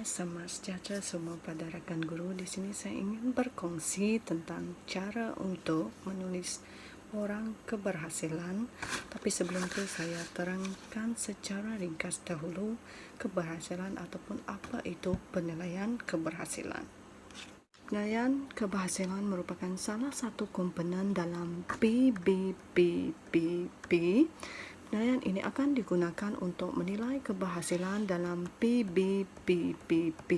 Selamat sejahtera semua pada rakan guru. Di sini saya ingin berkongsi tentang cara untuk menulis orang keberhasilan. Tapi sebelum itu saya terangkan secara ringkas dahulu keberhasilan ataupun apa itu penilaian keberhasilan. Penilaian keberhasilan merupakan salah satu komponen dalam PBBBB. Penilaian ini akan digunakan untuk menilai keberhasilan dalam PBBBB,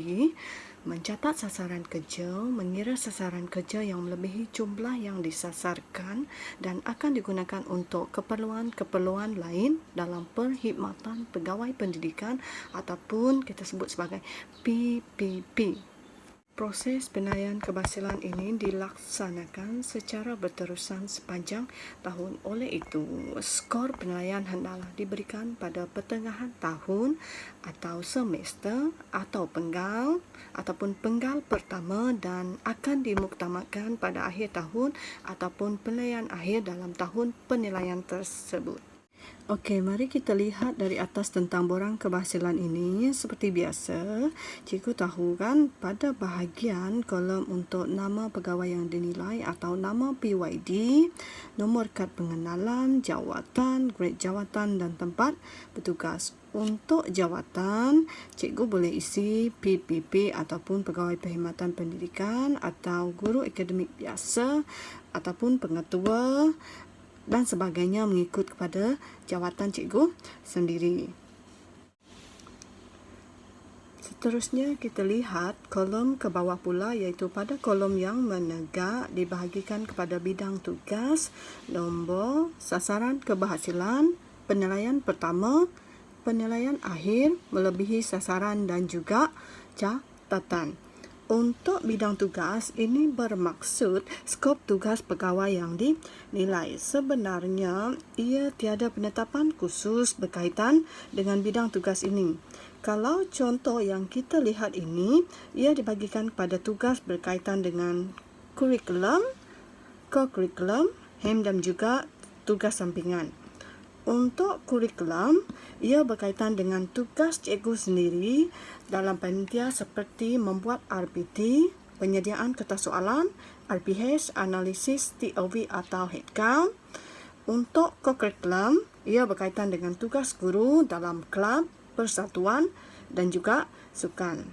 mencatat sasaran kerja, mengira sasaran kerja yang melebihi jumlah yang disasarkan dan akan digunakan untuk keperluan-keperluan lain dalam perkhidmatan pegawai pendidikan ataupun kita sebut sebagai PPP. Proses penilaian keberhasilan ini dilaksanakan secara berterusan sepanjang tahun. Oleh itu, skor penilaian hendaklah diberikan pada pertengahan tahun atau semester atau penggal pertama dan akan dimuktamadkan pada akhir tahun ataupun penilaian akhir dalam tahun penilaian tersebut. Okey, mari kita lihat dari atas tentang borang keberhasilan ini. Seperti biasa, cikgu tahu kan pada bahagian kolom untuk nama pegawai yang dinilai atau nama PYD, nomor kad pengenalan, jawatan, grade jawatan dan tempat bertugas. Untuk jawatan, cikgu boleh isi PPP ataupun pegawai perkhidmatan pendidikan atau guru akademik biasa ataupun pengetua dan sebagainya mengikut kepada jawatan cikgu sendiri. Seterusnya kita lihat kolom ke bawah pula, iaitu pada kolom yang menegak dibahagikan kepada bidang tugas, nombor, sasaran keberhasilan, penilaian pertama, penilaian akhir, melebihi sasaran dan juga catatan. Untuk bidang tugas, ini bermaksud skop tugas pegawai yang dinilai. Sebenarnya, ia tiada penetapan khusus berkaitan dengan bidang tugas ini. Kalau contoh yang kita lihat ini, ia dibagikan kepada tugas berkaitan dengan kurikulum, co-kurikulum, HEM dan juga tugas sampingan. Untuk kurikulum, ia berkaitan dengan tugas cikgu sendiri dalam panitia seperti membuat RPT, penyediaan kertas soalan, RPH, analisis TOV atau headcount. Untuk co-kurikulum, ia berkaitan dengan tugas guru dalam kelab, persatuan dan juga sukan.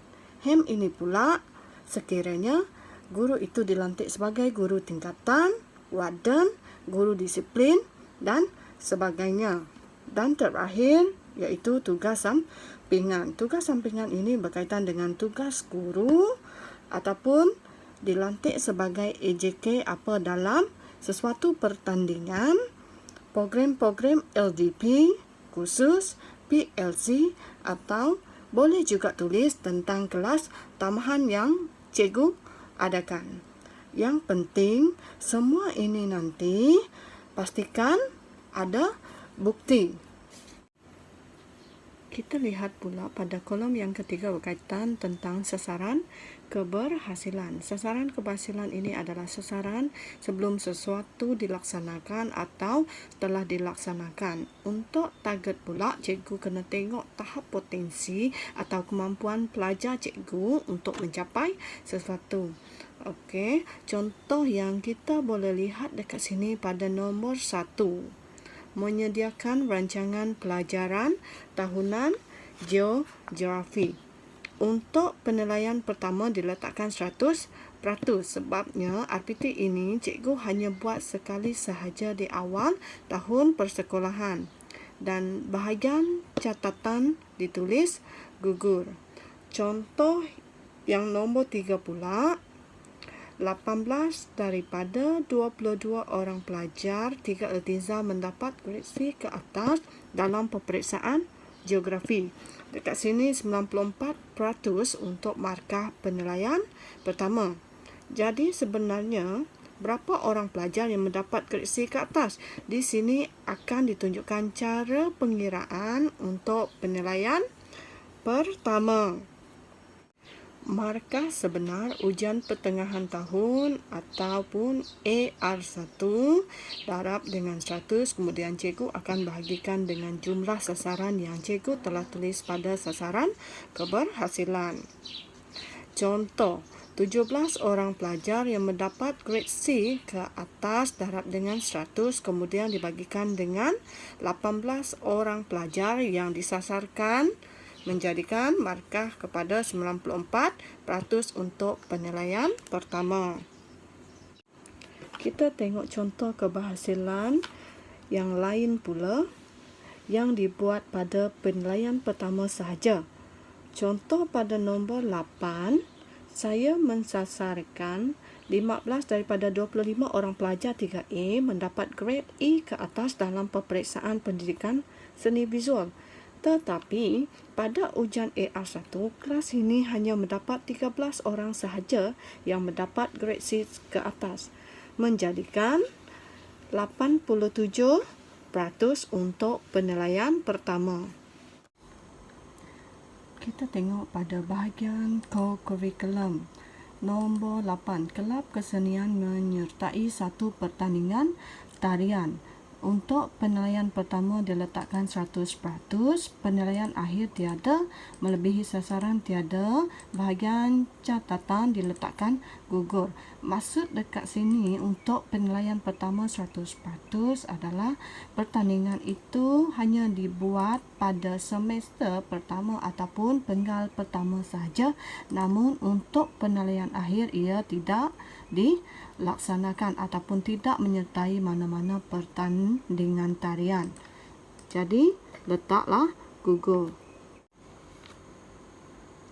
HEM ini pula sekiranya guru itu dilantik sebagai guru tingkatan, warden, guru disiplin dan sebagainya. Dan terakhir iaitu tugas sampingan. Tugas sampingan ini berkaitan dengan tugas guru ataupun dilantik sebagai AJK apa dalam sesuatu pertandingan, program-program LDP, khusus, PLC atau boleh juga tulis tentang kelas tambahan yang cikgu adakan. Yang penting semua ini nanti pastikan ada bukti. Kita lihat pula pada kolom yang ketiga berkaitan tentang sasaran keberhasilan. Sasaran keberhasilan ini adalah sasaran sebelum sesuatu dilaksanakan atau telah dilaksanakan. Untuk target pula, cikgu kena tengok tahap potensi atau kemampuan pelajar cikgu untuk mencapai sesuatu. Okey, contoh yang kita boleh lihat dekat sini pada nombor 1. Menyediakan rancangan pelajaran tahunan geografi. Untuk penilaian pertama diletakkan 100%. Sebabnya RPT ini cikgu hanya buat sekali sahaja di awal tahun persekolahan. Dan bahagian catatan ditulis gugur. Contoh yang nombor 3 pula, 18 daripada 22 orang pelajar 3 iltizam mendapat grade C ke atas dalam peperiksaan geografi. Dekat sini 94% untuk markah penilaian pertama. Jadi sebenarnya berapa orang pelajar yang mendapat grade C ke atas? Di sini akan ditunjukkan cara pengiraan untuk penilaian pertama. Markah sebenar ujian pertengahan tahun ataupun AR1 darab dengan 100, kemudian cikgu akan bahagikan dengan jumlah sasaran yang cikgu telah tulis pada sasaran keberhasilan. Contoh, 17 orang pelajar yang mendapat grade C ke atas darab dengan 100 kemudian dibagikan dengan 18 orang pelajar yang disasarkan menjadikan markah kepada 94% untuk penilaian pertama. Kita tengok contoh keberhasilan yang lain pula yang dibuat pada penilaian pertama sahaja. Contoh pada nombor 8, saya mensasarkan 15 daripada 25 orang pelajar 3A mendapat grade E ke atas dalam peperiksaan pendidikan seni visual. Tetapi, pada ujian AR1, kelas ini hanya mendapat 13 orang sahaja yang mendapat grade C ke atas, menjadikan 87% untuk penilaian pertama. Kita tengok pada bahagian co-curriculum. Nombor 8, kelab kesenian menyertai satu pertandingan tarian. Untuk penilaian pertama diletakkan 100%, penilaian akhir tiada, melebihi sasaran tiada, bahagian catatan diletakkan gugur. Maksud dekat sini untuk penilaian pertama 100% adalah pertandingan itu hanya dibuat pada semester pertama ataupun penggal pertama sahaja, namun untuk penilaian akhir ia tidak dilaksanakan ataupun tidak menyertai mana-mana pertandingan tarian. Jadi, letaklah gugur.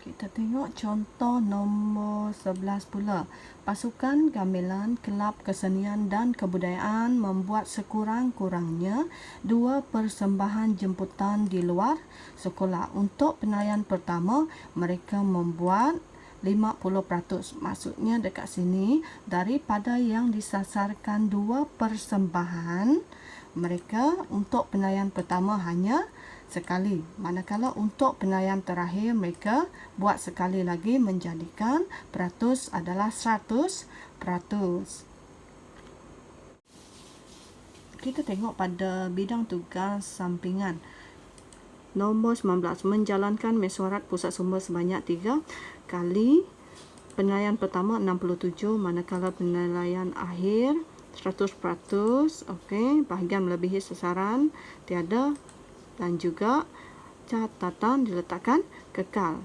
Kita tengok contoh nombor 11 pula. Pasukan gamelan kelab kesenian dan kebudayaan membuat sekurang-kurangnya 2 persembahan jemputan di luar sekolah. Untuk penilaian pertama, mereka membuat 50%. Maksudnya dekat sini, daripada yang disasarkan 2 persembahan, mereka untuk penilaian pertama hanya sekali. Manakala untuk penilaian terakhir, mereka buat sekali lagi menjadikan peratus adalah 100%. Kita tengok pada bidang tugas sampingan. Nombor 19, menjalankan mesyuarat pusat sumber sebanyak 3 kali. Penilaian pertama 67, manakala penilaian akhir 100%. Okey, bahagian melebihi sasaran tiada dan juga catatan diletakkan kekal.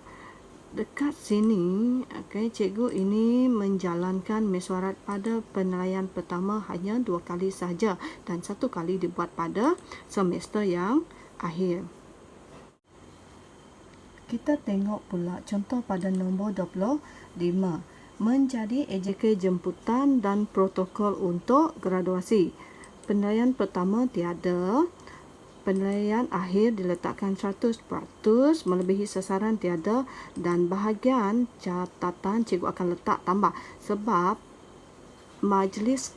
Dekat sini, okey, cikgu ini menjalankan mesyuarat pada penilaian pertama hanya 2 kali sahaja dan 1 kali dibuat pada semester yang akhir. Kita tengok pula contoh pada nombor 25. Menjadi AJK jemputan dan protokol untuk graduasi. Penilaian pertama tiada. Penilaian akhir diletakkan 100%, melebihi sasaran tiada dan bahagian catatan cikgu akan letak tambah sebab majlis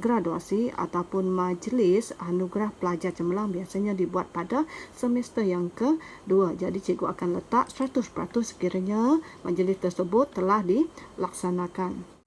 graduasi ataupun majlis anugerah pelajar cemerlang biasanya dibuat pada semester yang kedua. Jadi cikgu akan letak 100% sekiranya majlis tersebut telah dilaksanakan.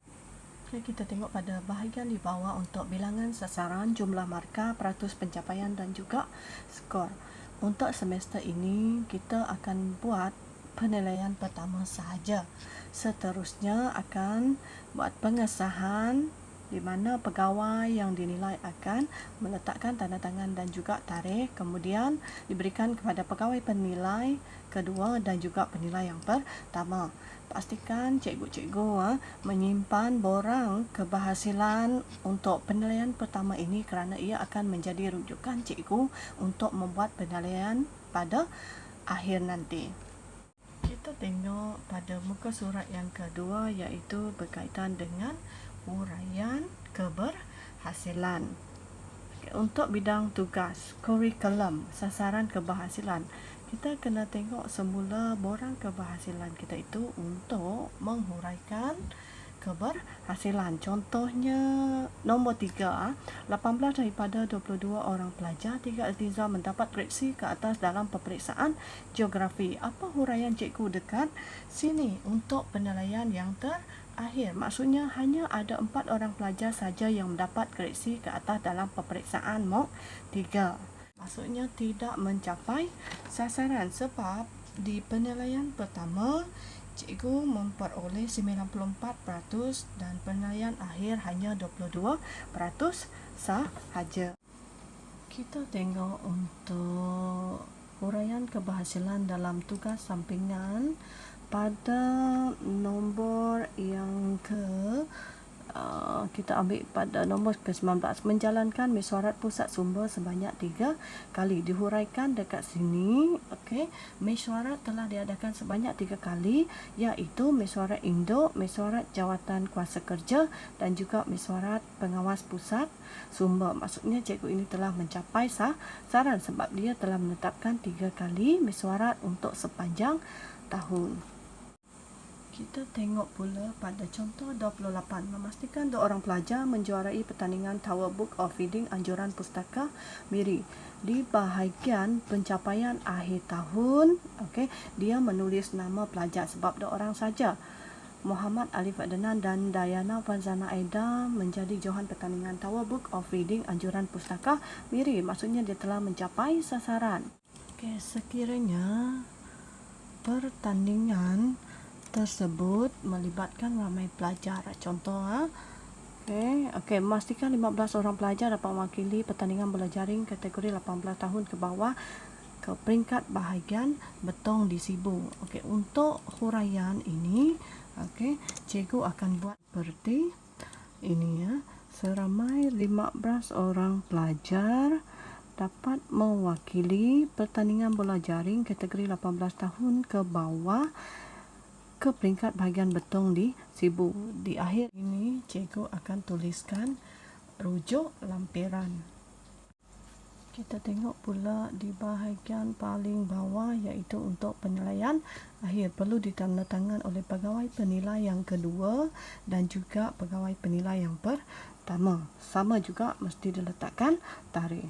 Okay, kita tengok pada bahagian di bawah untuk bilangan sasaran, jumlah markah, peratus pencapaian dan juga skor. Untuk semester ini kita akan buat penilaian pertama sahaja. Seterusnya akan buat pengesahan di mana pegawai yang dinilai akan meletakkan tanda tangan dan juga tarikh, kemudian diberikan kepada pegawai penilai kedua dan juga penilai yang pertama. Pastikan cikgu-cikgu menyimpan borang keberhasilan untuk penilaian pertama ini kerana ia akan menjadi rujukan cikgu untuk membuat penilaian pada akhir nanti. Kita tengok pada muka surat yang kedua iaitu berkaitan dengan uraian keberhasilan. Untuk bidang tugas, kurikulum, sasaran keberhasilan, kita kena tengok semula borang keberhasilan kita itu untuk menghuraikan keberhasilan. Contohnya nombor 3, 18 daripada 22 orang pelajar 3 iltizam mendapat grade C ke atas dalam peperiksaan geografi. Apa huraian cikgu dekat sini untuk penilaian yang terakhir? Maksudnya hanya ada 4 orang pelajar saja yang mendapat grade C ke atas dalam peperiksaan MOOC 3. Maksudnya tidak mencapai sasaran sebab di penilaian pertama cikgu memperoleh 94% dan penilaian akhir hanya 22% sahaja. Kita tengok untuk huraian keberhasilan dalam tugas sampingan pada nombor yang kita ambil pada nombor ke-19, menjalankan mesyuarat pusat sumber sebanyak 3 kali. Dihuraikan dekat sini, okey, mesyuarat telah diadakan sebanyak 3 kali, iaitu mesyuarat induk, mesyuarat jawatan kuasa kerja dan juga mesyuarat pengawas pusat sumber. Maksudnya cikgu ini telah mencapai sasaran sebab dia telah menetapkan 3 kali mesyuarat untuk sepanjang tahun. Kita tengok pula pada contoh 28, memastikan 2 orang pelajar menjuarai pertandingan Tower Book of Reading anjuran pustaka Miri. Di bahagian pencapaian akhir tahun, okey, dia menulis nama pelajar sebab 2 orang saja. Muhammad Alif Adnan dan Dayana Farzana Aida menjadi johan pertandingan Tower Book of Reading anjuran pustaka Miri. Maksudnya dia telah mencapai sasaran. Okey, sekiranya pertandingan tersebut melibatkan ramai pelajar. Contoh, okey, memastikan 15 orang pelajar dapat mewakili pertandingan bola jaring kategori 18 tahun ke bawah ke peringkat bahagian betong di Sibu. Okey, untuk huraian ini, okey, cikgu akan buat seperti ini seramai 15 orang pelajar dapat mewakili pertandingan bola jaring kategori 18 tahun ke bawah ke peringkat bahagian betong di Sibu. Di akhir ini, cikgu akan tuliskan rujuk lampiran. Kita tengok pula di bahagian paling bawah, iaitu untuk penilaian akhir perlu ditandatangan oleh pegawai penilai yang kedua dan juga pegawai penilai yang pertama. Sama juga mesti diletakkan tarikh.